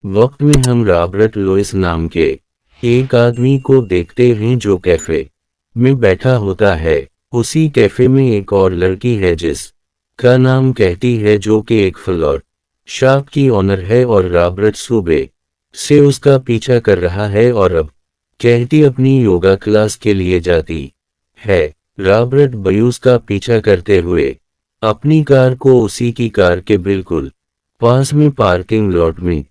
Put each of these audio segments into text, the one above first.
वक्त में हम रॉबर्ट लुइस नाम के एक आदमी को देखते हैं जो कैफे में बैठा होता है। उसी कैफे में एक और लड़की है जिस का नाम कहती है, जो कि एक फल और शॉप की ऑनर है, और रॉबर्ट सुबह से उसका पीछा कर रहा है और अब कहती अपनी योगा क्लास के लिए जाती है। रॉबर्ट बयूस का पीछा करते हुए अपनी कार को उसी की कार के बिल्कुल पास में पार्किंग लॉट में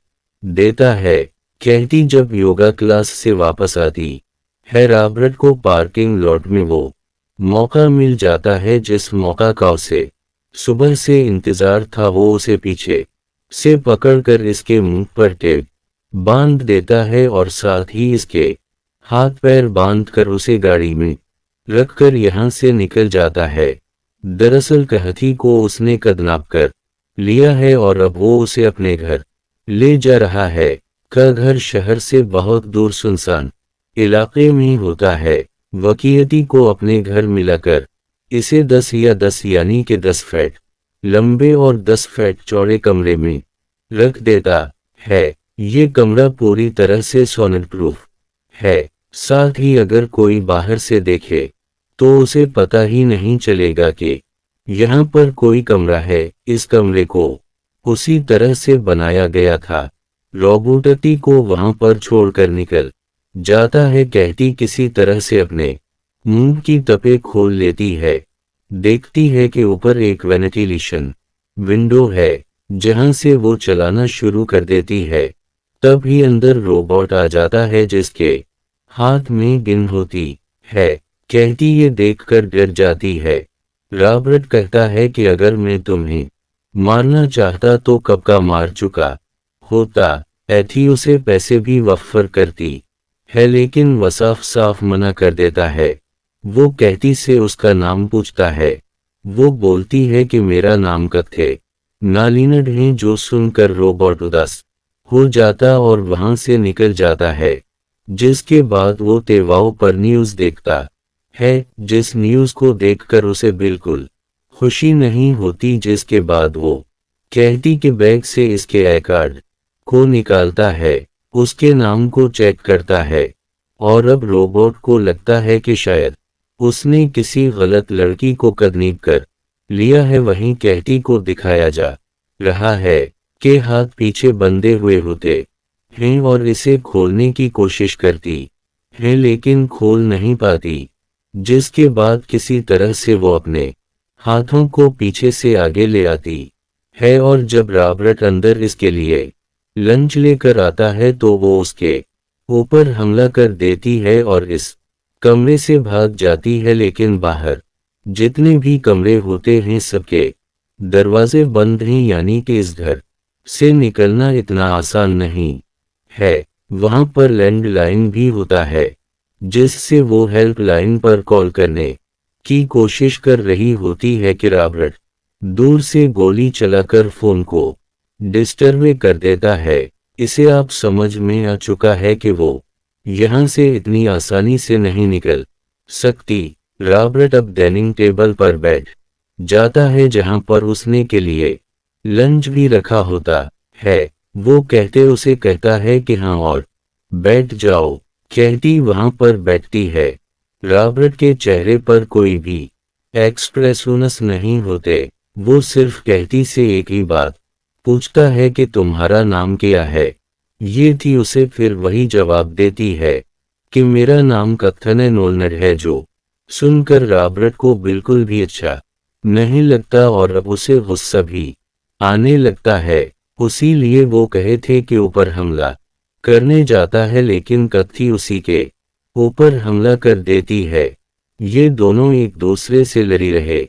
देता है। कहती जब योगा क्लास से वापस आती है, रॉबर्ट को पार्किंग लॉट में वो मौका मिल जाता है जिस मौका का उसे सुबह से इंतजार था। वो उसे पीछे से पकड़कर इसके मुंह पर टेप बांध देता है और साथ ही इसके हाथ पैर बांधकर उसे गाड़ी में रखकर यहाँ से निकल जाता है। दरअसल कहती को उसने किडनैप कर लिया है और अब वो उसे अपने घर ले जा रहा है। का घर शहर से बहुत दूर सुनसान इलाके में होता है। वकीयती को अपने घर मिलाकर इसे 10 या 10 यानी कि 10 फीट लंबे और 10 फीट चौड़े कमरे में रख देता है। ये कमरा पूरी तरह से सोनेट प्रूफ है, साथ ही अगर कोई बाहर से देखे तो उसे पता ही नहीं चलेगा कि यहाँ पर कोई कमरा है। इस कमरे को उसी तरह से बनाया गया था। रॉबर्टी को वहां पर छोड़कर निकल जाता है। कहती किसी तरह से अपने मुंह की तपे खोल लेती है। देखती है कि ऊपर एक वेंटिलेशन विंडो है जहां से वो चलाना शुरू कर देती है। तभी अंदर रोबोट आ जाता है जिसके हाथ में गन होती है। कहती ये देखकर डर जाती है। रॉबर्ट कहता है कि अगर मैं तुम्हें मारना चाहता तो कब का मार चुका होता। एथी उसे पैसे भी वफ़र करती है, लेकिन वह साफ साफ मना कर देता है। वो कहती से उसका नाम पूछता है। वो बोलती है कि मेरा नाम कथे नालिनड है, जो सुनकर रोबोट उदास हो जाता और वहां से निकल जाता है। जिसके बाद वो तेवाओं पर न्यूज़ देखता है, जिस न्यूज़ को देखकर उसे बिल्कुल खुशी नहीं होती। जिसके बाद वो कहती के बैग से इसके आई कार्ड को निकालता है, उसके नाम को चेक करता है और अब रोबोट को लगता है कि शायद उसने किसी गलत लड़की को किडनैप कर लिया है। वहीं कहती को दिखाया जा रहा है के हाथ पीछे बंधे हुए होते हैं और इसे खोलने की कोशिश करती है, लेकिन खोल नहीं पाती। जिसके बाद किसी तरह से वो अपने हाथों को पीछे से आगे ले आती है और जब रॉबर्ट अंदर इसके लिए लंच लेकर आता है तो वो उसके ऊपर हमला कर देती है और इस कमरे से भाग जाती है। लेकिन बाहर जितने भी कमरे होते हैं सबके दरवाजे बंद हैं, यानी कि इस घर से निकलना इतना आसान नहीं है। वहां पर लैंडलाइन भी होता है जिससे वो हेल्पलाइन पर कॉल करने की कोशिश कर रही होती है कि रॉबर्ट दूर से गोली चलाकर फोन को डिस्टर्ब कर देता है। इसे आप समझ में आ चुका है कि वो यहां से इतनी आसानी से नहीं निकल सकती। रॉबर्ट अब डाइनिंग टेबल पर बैठ जाता है जहां पर उसने के लिए लंच भी रखा होता है। वो उसे कहता है कि हाँ और बैठ जाओ। कहती वहां पर बैठती है। रॉबर्ट के चेहरे पर कोई भी एक्सप्रेशंस नहीं होते। वो सिर्फ कहती से एक ही बात पूछता है कि तुम्हारा नाम क्या है। ये थी उसे फिर वही जवाब देती है कि मेरा नाम कथन नोलनड है, जो सुनकर रॉबर्ट को बिल्कुल भी अच्छा नहीं लगता और अब उसे गुस्सा भी आने लगता है। उसी लिए वो कहे थे कि ऊपर हमला करने जाता है, लेकिन कथी उसी के ऊपर हमला कर देती है। ये दोनों एक दूसरे से लड़ी रहे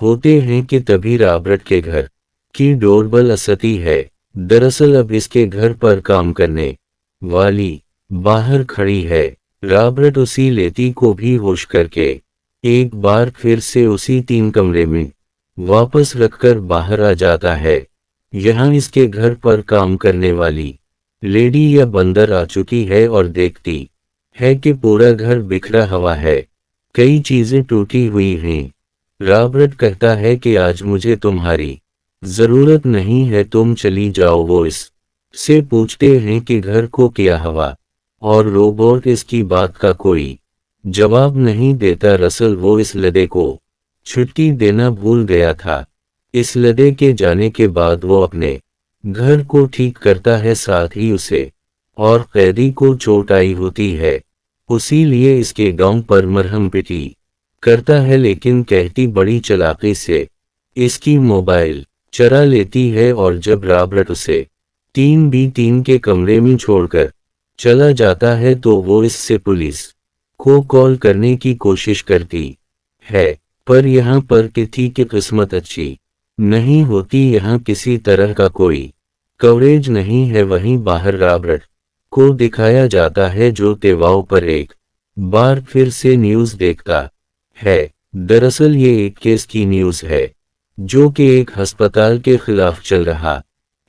होते हैं कि तभी रॉबर्ट के घर की डोरबेल असती है। दरअसल अब इसके घर पर काम करने वाली बाहर खड़ी है। रॉबर्ट उसी लेती को भी होश करके एक बार फिर से उसी 3 कमरे में वापस रखकर बाहर आ जाता है। यहाँ इसके घर पर काम करने वाली लेडी या बंदर आ चुकी है और देखती है कि पूरा घर बिखरा हुआ है, कई चीजें टूटी हुई हैं। रॉबर्ट कहता है कि आज मुझे तुम्हारी जरूरत नहीं है, तुम चली जाओ। वो इस से पूछते हैं कि घर को क्या हवा, और रोबोट इसकी बात का कोई जवाब नहीं देता। रसल वो इस लड़े को छुट्टी देना भूल गया था। इस लड़े के जाने के बाद वो अपने घर को ठीक करता है, साथ ही उसे और कैदी को चोट आई होती है, उसी लिए इसके गांव पर मरहम पिटी करता है। लेकिन कहती बड़ी चालाकी से इसकी मोबाइल चरा लेती है, और जब रॉबर्ट उसे 3B3 के कमरे में छोड़कर चला जाता है तो वो इससे पुलिस को कॉल करने की कोशिश करती है। पर यहाँ पर किसी की किस्मत अच्छी नहीं होती, यहाँ किसी तरह का कोई कवरेज नहीं है। वहीं बाहर रॉबर्ट को दिखाया जाता है जो तेवाओं पर एक बार फिर से न्यूज़ देखता है। दरअसल ये एक केस की न्यूज़ है जो कि एक अस्पताल के खिलाफ चल रहा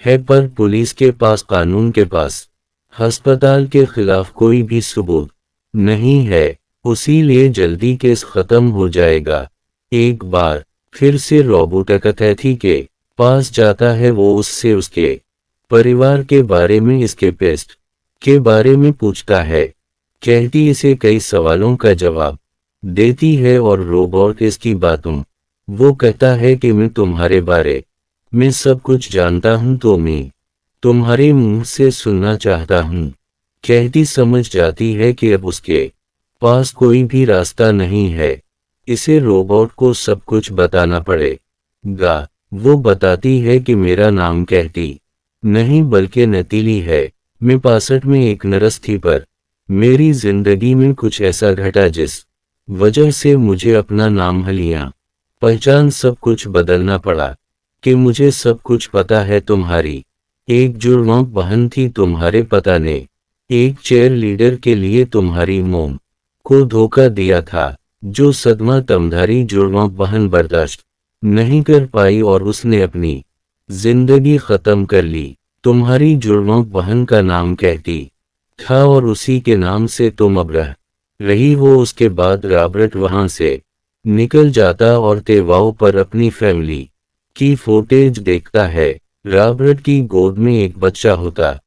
है, पर पुलिस के पास कानून के पास अस्पताल के खिलाफ कोई भी सबूत नहीं है, उसी लिए जल्दी केस खत्म हो जाएगा। एक बार फिर से रोबोट कैथी के पास जाता है। वो उससे उसके परिवार के बारे में, इसके पेस्ट के बारे में पूछता है। कहती इसे कई सवालों का जवाब देती है और रोबोट इसकी बातों वो कहता है कि मैं तुम्हारे बारे में सब कुछ जानता हूं, तो मैं तुम्हारे मुंह से सुनना चाहता हूं। कहती समझ जाती है कि अब उसके पास कोई भी रास्ता नहीं है, इसे रोबोट को सब कुछ बताना पड़ेगा। वो बताती है कि मेरा नाम कहती नहीं बल्कि नतीली है। मैं 65 में एक नर्स थी, पर मेरी जिंदगी में कुछ ऐसा घटा जिस वजह से मुझे अपना नाम हलिया पहचान सब कुछ बदलना पड़ा। कि मुझे सब कुछ पता है। तुम्हारी एक जुड़वा बहन थी, तुम्हारे पता ने एक चेयर लीडर के लिए तुम्हारी मोम को धोखा दिया था, जो सदमा तुम्हारी जुड़वा बहन बर्दाश्त नहीं कर पाई और उसने अपनी जिंदगी खत्म कर ली। तुम्हारी जुड़वा बहन का नाम कहती था और उसी के नाम से तुम अब रह रही हो। उसके बाद रॉबर्ट वहां से निकल जाता और तेवाओं पर अपनी फैमिली की फुटेज देखता है। रॉबर्ट की गोद में एक बच्चा होता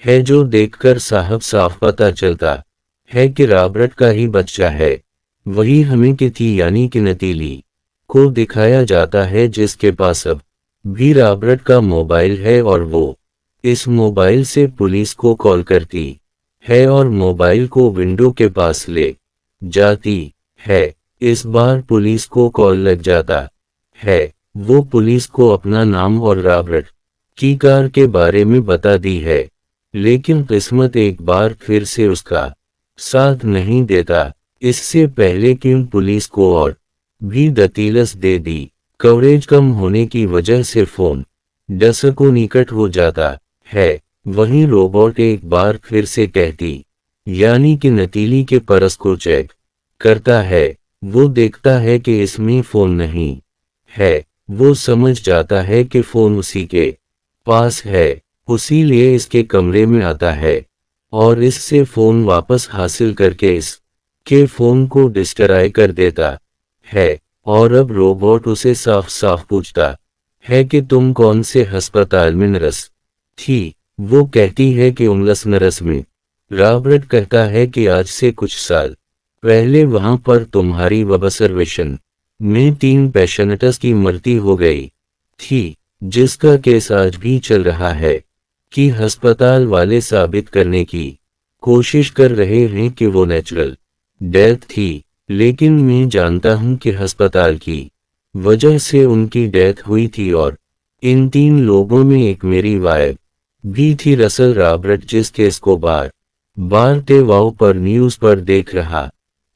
है जो देखकर साफ पता चलता है कि रॉबर्ट का ही बच्चा है। वही हमें की थी यानी कि नतीली को दिखाया जाता है, जिसके पास अब भी रॉबर्ट का मोबाइल है और वो इस मोबाइल से पुलिस को कॉल करती है और मोबाइल को विंडो के पास ले जाती है। इस बार पुलिस को कॉल लग जाता है। वो पुलिस को अपना नाम और रॉबर्ट की कार के बारे में बता दी है, लेकिन किस्मत एक बार फिर से उसका साथ नहीं देता। इससे पहले कि पुलिस को और भी दतीलस दे दी, कवरेज कम होने की वजह से फोन को निकट हो जाता है। वहीं रोबोट एक बार फिर से कहती यानी कि नतीली के परस को चेक करता है। वो देखता है कि इसमें फोन नहीं है। वो समझ जाता है कि फोन उसी के पास है, उसी लिए इसके कमरे में आता है और इससे फोन वापस हासिल करके इसके फोन को डिस्ट्रॉय कर देता है। और अब रोबोट उसे साफ साफ पूछता है कि तुम कौन से अस्पताल में नर्स थी। वो कहती है कि उंगलस नर्स में। रॉबर्ट कहता है कि आज से कुछ साल पहले वहां पर तुम्हारी ऑब्जर्वेशन में 3 पेशेंट्स की मृत्यु हो गई थी, जिसका केस आज भी चल रहा है कि अस्पताल वाले साबित करने की कोशिश कर रहे हैं कि वो नेचुरल डेथ थी, लेकिन मैं जानता हूं कि अस्पताल की वजह से उनकी डेथ हुई थी और इन 3 लोगों में एक मेरी वाइफ भी थी। रसल रॉबर्ट जिस केस को बार बार तेवाओं पर न्यूज़ पर देख रहा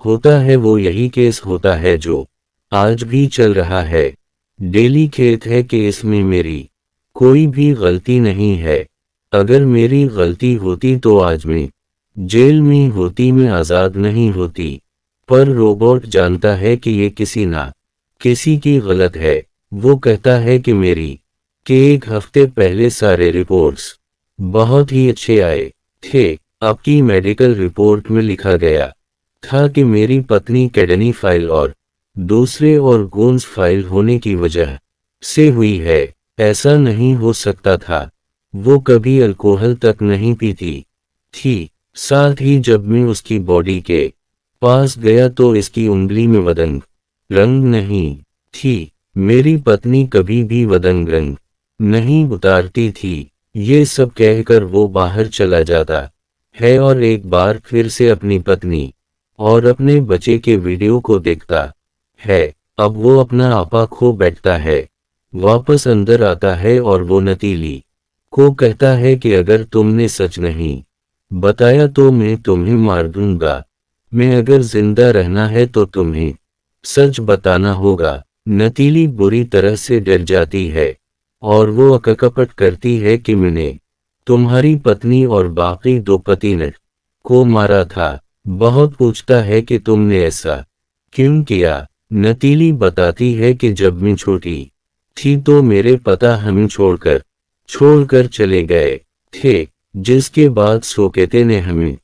होता है, वो यही केस होता है जो आज भी चल रहा है। डेली खेत है कि इसमें मेरी कोई भी गलती नहीं है। अगर मेरी गलती होती तो आज मैं जेल में होती, मैं आज़ाद नहीं होती। पर रोबोट जानता है कि ये किसी ना किसी की गलत है। वो कहता है कि मेरी के 1 हफ्ते पहले सारे रिपोर्ट्स बहुत ही अच्छे आए थे। आपकी मेडिकल रिपोर्ट में लिखा गया था कि मेरी पत्नी किडनी फाइल और दूसरे ऑर्गन्स फाइल होने की वजह से हुई है। ऐसा नहीं हो सकता था। वो कभी अल्कोहल तक नहीं पीती थी। साथ ही जब मैं उसकी बॉडी के पास गया तो इसकी उंगली में वदंग रंग नहीं थी। मेरी पत्नी कभी भी वदंग रंग नहीं उतारती थी। ये सब कहकर वो बाहर चला जाता है और एक बार फिर से अपनी पत्नी और अपने बच्चे के वीडियो को देखता है। अब वो अपना आपा खो बैठता है, वापस अंदर आता है और वो नतीली को कहता है कि अगर तुमने सच नहीं बताया तो मैं तुम्हें मार दूंगा। मैं अगर जिंदा रहना है तो तुम्हें सच बताना होगा। नतीली बुरी तरह से डर जाती है और वो अकपट करती है कि मैंने तुम्हारी पत्नी और बाकी दो पतिने को मारा था। बहुत पूछता है कि तुमने ऐसा क्यों किया। नतीली बताती है कि जब मैं छोटी थी तो मेरे पता हमें छोड़कर चले गए थे, जिसके बाद सोकेते ने हमें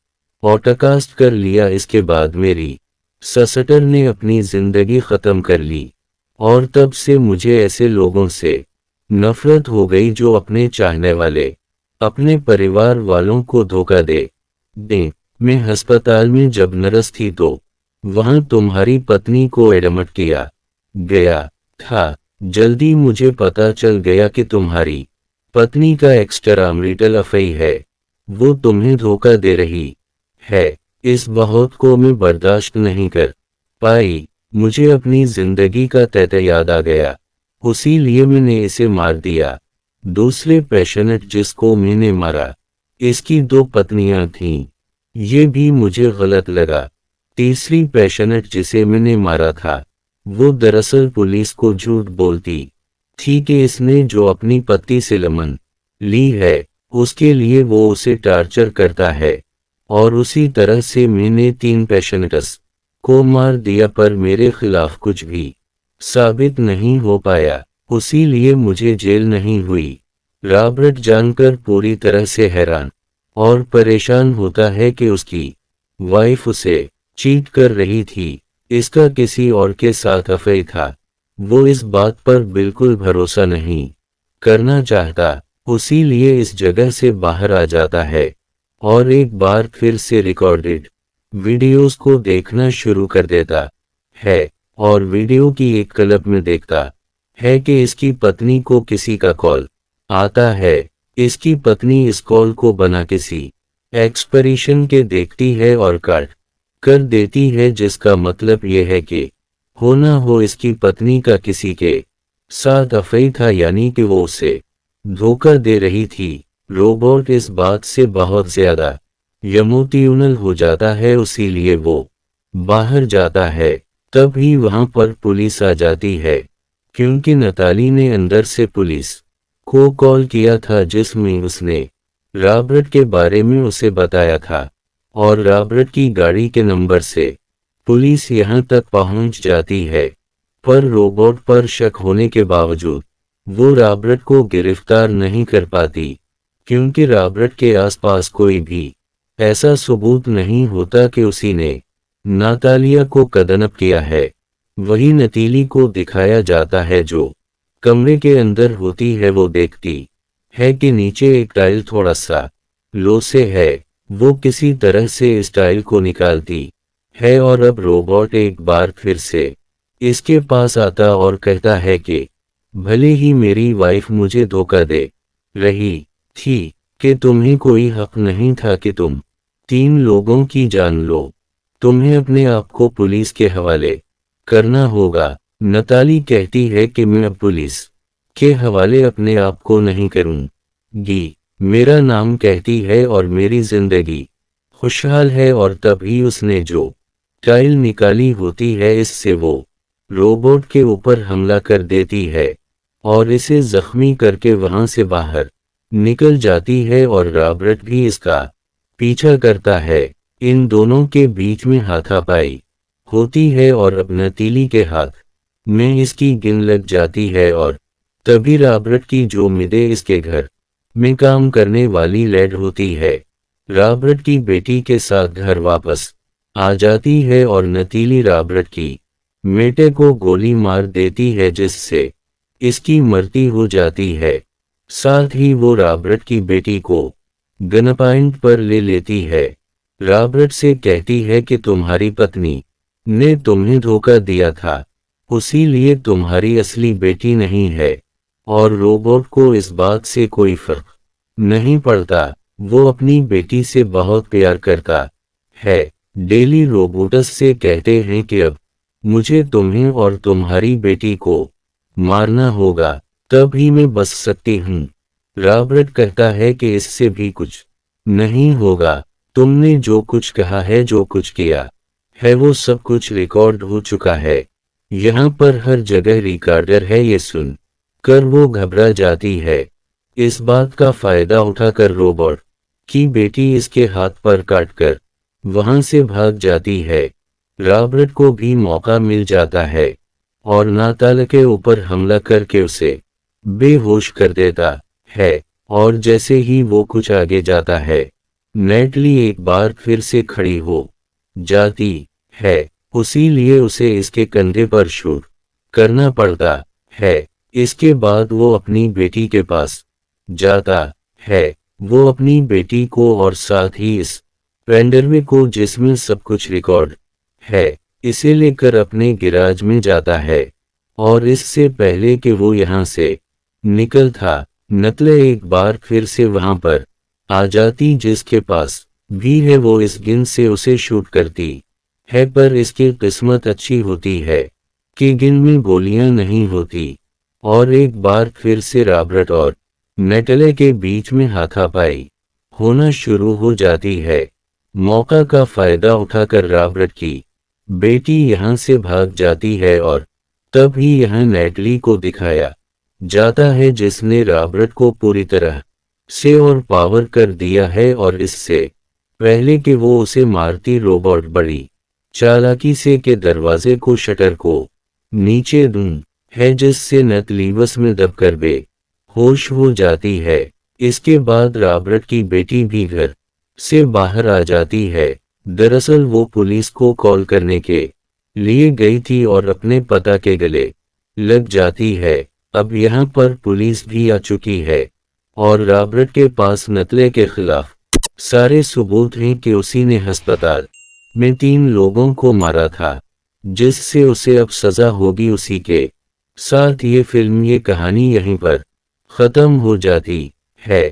पॉडकास्ट कर लिया। इसके बाद मेरी ससटर ने अपनी जिंदगी खत्म कर ली और तब से मुझे ऐसे लोगों से नफरत हो गई जो अपने चाहने वाले अपने परिवार वालों को धोखा दें। मैं अस्पताल में जब नर्स थी तो वहां तुम्हारी पत्नी को एडमिट किया गया था। जल्दी मुझे पता चल गया कि तुम्हारी पत्नी का एक्स्ट्रा मैरिटल अफेयर है, वो तुम्हें धोखा दे रही है। इस बहुत को मैं बर्दाश्त नहीं कर पाई। मुझे अपनी जिंदगी का तहत याद आ गया, उसी लिए मैंने इसे मार दिया। दूसरे पेशेंट जिसको मैंने मारा, इसकी दो पत्नियां थीं, ये भी मुझे गलत लगा। तीसरी पेशेंट जिसे मैंने मारा था वो दरअसल पुलिस को झूठ बोलती थी कि इसने जो अपनी पति से लमन ली है उसके लिए वो उसे टार्चर करता है, और उसी तरह से मैंने 3 पेशेंट्स को मार दिया पर मेरे खिलाफ कुछ भी साबित नहीं हो पाया, उसी लिए मुझे जेल नहीं हुई। रॉबर्ट जानकर पूरी तरह से हैरान और परेशान होता है कि उसकी वाइफ उसे चीट कर रही थी, इसका किसी और के साथ अफेयर था। वो इस बात पर बिल्कुल भरोसा नहीं करना चाहता, उसी लिए इस जगह से बाहर आ जाता है और एक बार फिर से रिकॉर्डेड वीडियोस को देखना शुरू कर देता है और वीडियो की एक क्लिप में देखता है कि इसकी पत्नी को किसी का कॉल आता है। इसकी पत्नी इस कॉल को बना किसी एक्सप्रेशन के देखती है और काट कर देती है, जिसका मतलब यह है कि हो ना हो इसकी पत्नी का किसी के साथ अफेयर था, यानी कि वो उसे धोखा दे रही थी। रोबोट इस बात से बहुत ज्यादा इमोशनल हो जाता है, उसीलिए वो बाहर जाता है। तभी वहां पर पुलिस आ जाती है, क्योंकि नताली ने अंदर से पुलिस को कॉल किया था जिसमें उसने रॉबर्ट के बारे में उसे बताया था, और रॉबर्ट की गाड़ी के नंबर से पुलिस यहां तक पहुंच जाती है। पर रोबोट पर शक होने के बावजूद वो रॉबर्ट को गिरफ्तार नहीं कर पाती, क्योंकि रॉबर्ट के आसपास कोई भी ऐसा सबूत नहीं होता कि उसी ने नातालिया को किडनैप किया है। वही नतीली को दिखाया जाता है जो कमरे के अंदर होती है। वो देखती है कि नीचे एक टाइल थोड़ा सा लो से है, वो किसी तरह से इस टाइल को निकालती है और अब रोबोट एक बार फिर से इसके पास आता और कहता है कि भले ही मेरी वाइफ मुझे धोखा दे रही थी कि तुम्हें कोई हक नहीं था कि तुम 3 लोगों की जान लो, तुम्हें अपने आप को पुलिस के हवाले करना होगा। नताली कहती है कि मैं अब पुलिस के हवाले अपने आप को नहीं करूंगी, मेरा नाम कहती है और मेरी जिंदगी खुशहाल है। और तभी उसने जो टाइल निकाली होती है इससे वो रोबोट के ऊपर हमला कर देती है और इसे जख्मी करके वहां से बाहर निकल जाती है, और रॉबर्ट भी इसका पीछा करता है। इन दोनों के बीच में हाथापाई होती है और अब नतीली के हाथ में इसकी गिन लग जाती है, और तभी रॉबर्ट की जो उम्मीदें इसके घर में काम करने वाली लेड होती है, रॉबर्ट की बेटी के साथ घर वापस आ जाती है और नतीली रॉबर्ट की बेटे को गोली मार देती है, जिससे इसकी मृत्यु हो जाती है। साथ ही वो रॉबर्ट की बेटी को गनपॉइंट पर ले लेती है। रॉबर्ट से कहती है कि तुम्हारी पत्नी ने तुम्हें धोखा दिया था, उसी लिए तुम्हारी असली बेटी नहीं है। और रोबोट को इस बात से कोई फर्क नहीं पड़ता, वो अपनी बेटी से बहुत प्यार करता है। डेली रोबोटस से कहते हैं कि अब मुझे तुम्हें और तुम्हारी बेटी को मारना होगा, तभी मैं बच सकती हूँ। रॉबर्ट कहता है कि इससे भी कुछ नहीं होगा, तुमने जो कुछ कहा है, जो कुछ किया है, वो सब कुछ रिकॉर्ड हो चुका है। यहाँ पर हर जगह रिकॉर्डर है। ये सुन कर वो घबरा जाती है। इस बात का फायदा उठाकर रोबोट की बेटी इसके हाथ पर काटकर वहां से भाग जाती है। रॉबर्ट को भी मौका मिल जाता है और नाताल के ऊपर हमला करके उसे बेहोश कर देता है। और जैसे ही वो कुछ आगे जाता है, नेटली एक बार फिर से खड़ी हो जाती है, उसी लिए उसे इसके कंधे पर शूट करना पड़ता है। इसके बाद वो अपनी बेटी के पास जाता है। वो अपनी बेटी को और साथ ही इस पेनड्राइव को, जिसमें सब कुछ रिकॉर्ड है, इसे लेकर अपने गैराज में जाता है। और इससे पहले कि वो यहाँ से निकल था, नतले एक बार फिर से वहां पर आ जाती, जिसके पास भी है वो इस गिन से उसे शूट करती है। पर इसकी किस्मत अच्छी होती है कि गिन में गोलियां नहीं होती। और एक बार फिर से रॉबर्ट और नेटले के बीच में हाथापाई होना शुरू हो जाती है। मौका का फायदा उठाकर रॉबर्ट की बेटी यहां से भाग जाती है और तब ही यहां नेटली को दिखाया जाता है, जिसने रॉबर्ट को पूरी तरह से और पावर कर दिया है। और इससे पहले कि वो उसे मारती, रोबोट बड़ी चालाकी से के दरवाजे को, शटर को नीचे दूं है, जिससे नतली बस में दबकर बेहोश हो जाती है। इसके बाद रॉबर्ट की बेटी भी घर से बाहर आ जाती है। दरअसल वो पुलिस को कॉल करने के लिए गई थी और अपने पता के गले लग जाती है। अब यहाँ पर पुलिस भी आ चुकी है और रॉबर्ट के पास नतले के खिलाफ सारे सबूत हैं कि उसी ने अस्पताल में 3 लोगों को मारा था, जिससे उसे अब सजा होगी। उसी के साथ ये फिल्म, ये कहानी यहीं पर खत्म हो जाती है।